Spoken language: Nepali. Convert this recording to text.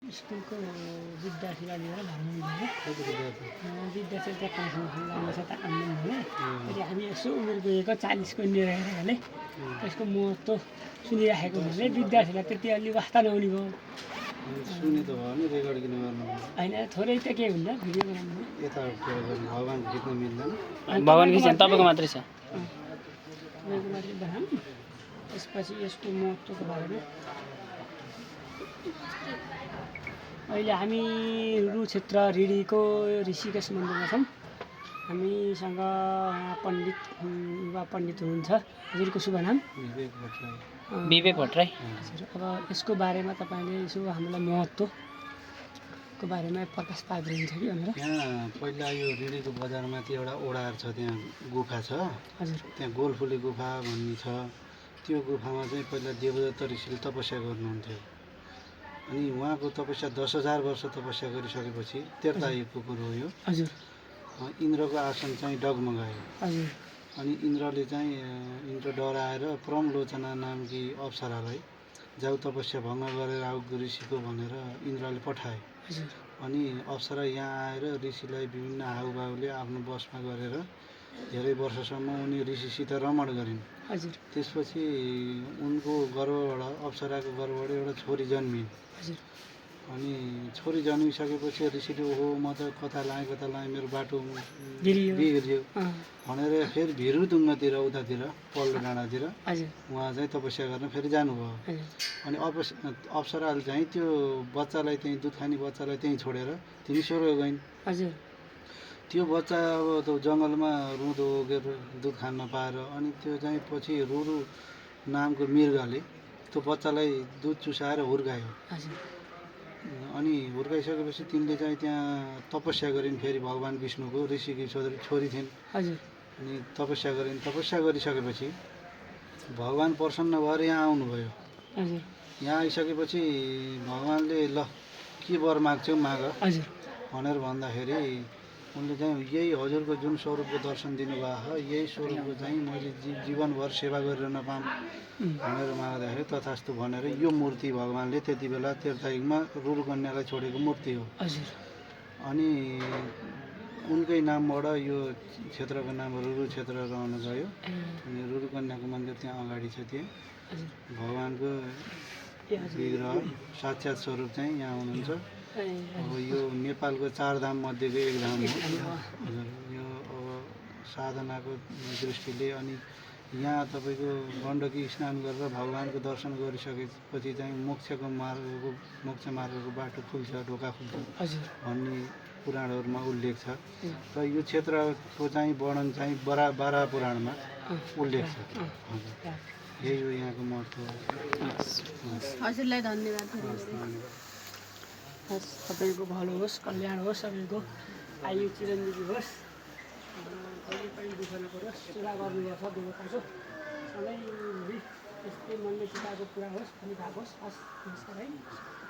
स्कुलको विद्यार्थीलाई लिएर घरमा विद्यार्थी त्यहाँ खाना राम्रो छ त आम्दानी भने फेरि हामी यसो उमेर गएको 40को निरहेर त्यसको महत्त्व सुनिराखेको भने विद्यार्थीलाई त्यति अलि वास्ता नहुने भयो सुनि त भयो नि रेकर्ड किन गर्नु होइन थोरै त के हुन्छ भिडियो बनाउनु यता भगवान् खिच्न मिल्दैन भगवान् खिच्न तपाईँको मात्रै छ तपाईँको मात्रै बनाऊँ त्यसपछि यसको महत्त्वको बारेमा अहिले हामी रु क्षेत्र रिडीको ऋषिकेश मन्दिरमा छौँ हामीसँग पण्डित युवा पण्डित हुनुहुन्छ हजुरको शुभ नाम विवेक भट्टराई हजुर अब यसको बारेमा तपाईँले यसो हामीलाई महत्त्वको बारेमा प्रकाश पारिदिनुहुन्छ कि भनेर यहाँ पहिला यो रिडीको बजारमा त्यो एउटा ओडार छ त्यहाँ गुफा छ हजुर त्यहाँ गोलफुली गुफा भन्ने छ त्यो गुफामा चाहिँ पहिला देवदत्त ऋषिले तपस्या गर्नुहुन्थ्यो अनि उहाँको तपस्या 10,000 वर्ष तपस्या गरिसकेपछि त्रेतायुगको कुरो हो यो हजुर इन्द्रको आसन चाहिँ डगमगायो हजुर अनि इन्द्रले चाहिँ इन्द्र डराएर प्रमलोचना नामकी अप्सरालाई जाऊ तपस्या भङ्ग गरेर आऊ ऋषिको भनेर इन्द्रले पठाए हजुर अनि अप्सरा यहाँ आएर ऋषिलाई विभिन्न हाउभावले आफ्नो बसमा गरेर धेरै वर्षसम्म उनी ऋषिसित रमण गरिन् हजुर त्यसपछि उनको गर्भबाट अप्सराको गर्भबाट एउटा छोरी जन्मिन् हजुर अनि छोरी जन्मिसकेपछि ऋषिले ओहो म त कता लाएँ मेरो बाटो बिग्रियो भनेर फेरि भिरुतुङ्गतिर उतातिर पल्लो डाँडातिर हजुर उहाँ चाहिँ तपस्या गर्न फेरि जानुभयो अनि अप्सराले चाहिँ त्यो बच्चालाई त्यहीँ दुध खाने बच्चालाई त्यहीँ छोडेर तिनी स्वर्ग गइन् हजुर त्यो बच्चा अब त्यो जङ्गलमा रुँदो ओगेर दुध खान नपाएर अनि त्यो चाहिँ पछि रुरु नामको मृगले त्यो बच्चालाई दुध चुसाएर हुर्कायो अनि हुर्काइसकेपछि तिनले चाहिँ त्यहाँ तपस्या गरिन् फेरि भगवान् विष्णुको ऋषिकी छोरी थिइन् अनि तपस्या गरिन् तपस्या गरिसकेपछि भगवान् प्रसन्न भएर यहाँ आउनुभयो यहाँ आइसकेपछि भगवान्ले ल के वर माग्छौ माग भनेर भन्दाखेरि उनले चाहिँ यही हजुरको जुन स्वरूपको दर्शन दिनुभएको छ यही स्वरूपको चाहिँ मैले जीवनभर सेवा गरेर नपाऊँ भनेर माग्दाखेरि तथास्तु भनेर यो मूर्ति भगवान्ले त्यति बेला त्रेतायुगमा रुरु कन्यालाई छोडेको मूर्ति हो अनि उनकै नामबाट यो क्षेत्रको नाम रुरु क्षेत्र रहन गयो अनि रुरु कन्याको मन्दिर त्यहाँ अगाडि छ त्यहाँ भगवान्को विग्रह साक्षात् स्वरूप चाहिँ यहाँ हुनुहुन्छ अब यो नेपालको 4 धाम मध्येको एक धाम हो हजुर यो अब साधनाको दृष्टिले अनि यहाँ तपाईँको गण्डकी स्नान गरेर भगवान्को दर्शन गरिसकेपछि चाहिँ मोक्ष मार्गको बाटो खुल्छ ढोका खुल्छ भन्ने पुराणहरूमा उल्लेख छ र यो क्षेत्रको चाहिँ वर्णन चाहिँ बारा पुराणमा उल्लेख छ यही हो यहाँको महत्त्व हजुरलाई धन्यवाद सबैको भलो होस् कल्याण होस् सबैको आयु चिरञ्जीवी होस् कहिले पनि दुःख नपरोस् सेवा गर्नुपर्छ देवताको सधैँभरि यस्तै मनले चिताएको पुरा होस् पनि भएको होस् हस् नमस्कार है